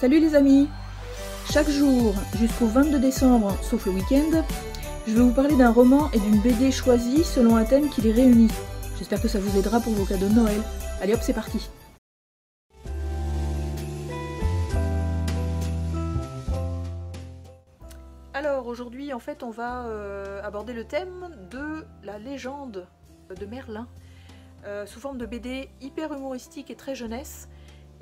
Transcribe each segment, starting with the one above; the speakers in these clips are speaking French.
Salut les amis! Chaque jour jusqu'au 22 décembre, sauf le week-end, je vais vous parler d'un roman et d'une BD choisie selon un thème qui les réunit. J'espère que ça vous aidera pour vos cadeaux de Noël. Allez hop, c'est parti! Alors aujourd'hui en fait on va aborder le thème de la légende de Merlin sous forme de BD hyper humoristique et très jeunesse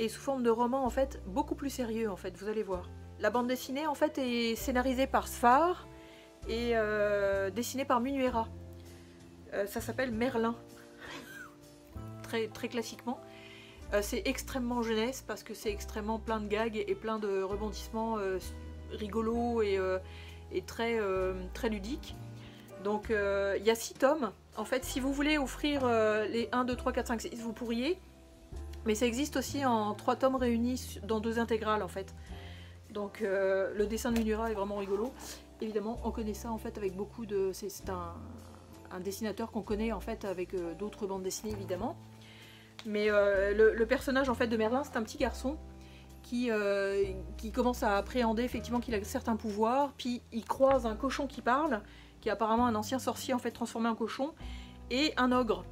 et sous forme de roman en fait beaucoup plus sérieux en fait, vous allez voir. La bande dessinée en fait est scénarisée par Sfar et dessinée par Munuera. Ça s'appelle Merlin, très classiquement. C'est extrêmement jeunesse parce que c'est extrêmement plein de gags et plein de rebondissements rigolos et très ludiques. Donc il y a 6 tomes. En fait, si vous voulez offrir les 1, 2, 3, 4, 5, 6, vous pourriez. Mais ça existe aussi en 3 tomes réunis dans 2 intégrales en fait. Donc le dessin de Munuera est vraiment rigolo. Évidemment, on connaît ça en fait avec beaucoup de... C'est un dessinateur qu'on connaît en fait avec d'autres bandes dessinées évidemment. Mais le personnage en fait de Merlin, c'est un petit garçon qui commence à appréhender effectivement qu'il a certains pouvoirs, puis il croise un cochon qui parle, qui est apparemment un ancien sorcier en fait transformé en cochon, et un ogre.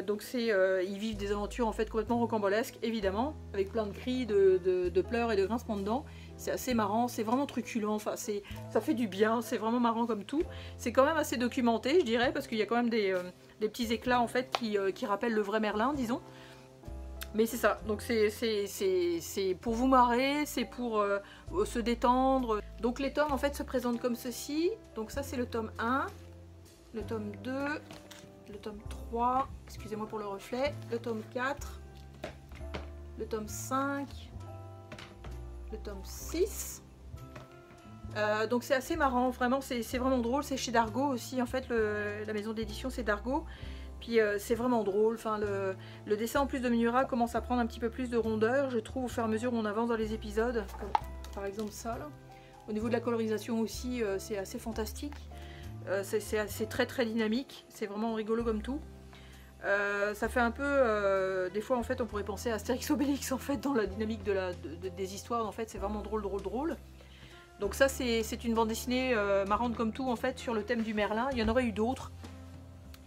Donc ils vivent des aventures en fait complètement rocambolesques évidemment, avec plein de cris, de pleurs et de grincements de dents. C'est assez marrant, c'est vraiment truculent, enfin ça fait du bien, c'est vraiment marrant comme tout. C'est quand même assez documenté je dirais, parce qu'il y a quand même des petits éclats en fait qui rappellent le vrai Merlin disons. Mais c'est ça, donc c'est pour vous marrer, c'est pour se détendre. Donc les tomes en fait se présentent comme ceci. Donc ça c'est le tome 1, le tome 2, le tome 3, excusez-moi pour le reflet, le tome 4, le tome 5, le tome 6. Donc c'est assez marrant, vraiment c'est vraiment drôle, c'est chez Dargo aussi en fait, la maison d'édition c'est Dargo. Puis c'est vraiment drôle, enfin, le dessin en plus de Munuera commence à prendre un petit peu plus de rondeur, je trouve, au fur et à mesure où on avance dans les épisodes, comme par exemple ça là. Au niveau de la colorisation aussi, c'est assez fantastique, c'est très dynamique, c'est vraiment rigolo comme tout. Ça fait un peu, des fois en fait on pourrait penser à Astérix Obélix en fait, dans la dynamique des histoires, en fait c'est vraiment drôle. Donc ça c'est une bande dessinée marrante comme tout en fait sur le thème du Merlin. Il y en aurait eu d'autres.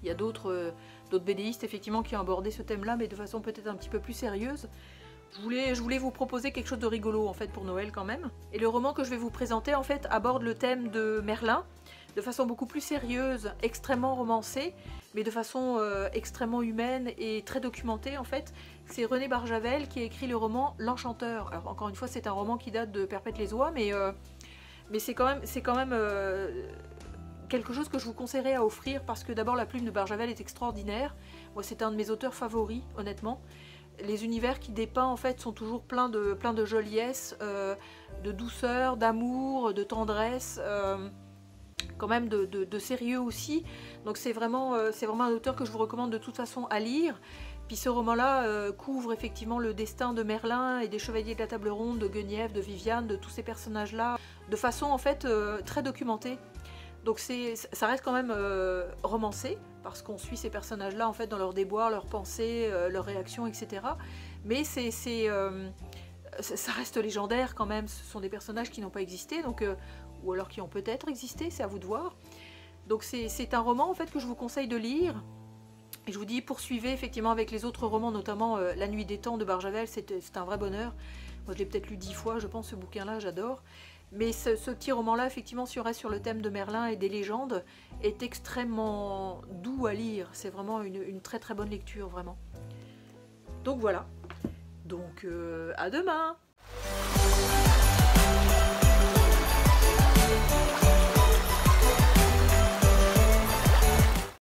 Il y a d'autres BDistes effectivement qui ont abordé ce thème là, mais de façon peut-être un petit peu plus sérieuse. Je voulais vous proposer quelque chose de rigolo en fait pour Noël quand même. Et le roman que je vais vous présenter en fait aborde le thème de Merlin de façon beaucoup plus sérieuse, extrêmement romancée, mais de façon extrêmement humaine et très documentée en fait. C'est René Barjavel qui a écrit le roman L'Enchanteur. Alors encore une fois c'est un roman qui date de Perpète les Oies, mais c'est quand même quelque chose que je vous conseillerais à offrir, parce que d'abord la plume de Barjavel est extraordinaire. Moi c'est un de mes auteurs favoris honnêtement. Les univers qu'il dépeint en fait sont toujours plein de joliesse, de douceur, d'amour, de tendresse, quand même de sérieux aussi. Donc c'est vraiment un auteur que je vous recommande de toute façon à lire. Puis ce roman-là couvre effectivement le destin de Merlin et des chevaliers de la table ronde, de Guenièvre, de Viviane, de tous ces personnages-là, de façon en fait très documentée. Donc ça reste quand même romancé, parce qu'on suit ces personnages-là en fait dans leurs déboires, leurs pensées, leurs réactions, etc. Mais ça reste légendaire quand même, ce sont des personnages qui n'ont pas existé, donc, ou alors qui ont peut-être existé, c'est à vous de voir. Donc c'est un roman en fait que je vous conseille de lire. Et je vous dis, poursuivez effectivement avec les autres romans, notamment La Nuit des Temps de Barjavel, c'est un vrai bonheur. Moi je l'ai peut-être lu 10 fois, je pense, ce bouquin-là, j'adore. Mais ce petit roman-là, effectivement, sur le thème de Merlin et des légendes, est extrêmement doux à lire. C'est vraiment une très bonne lecture, vraiment. Donc voilà. Donc à demain!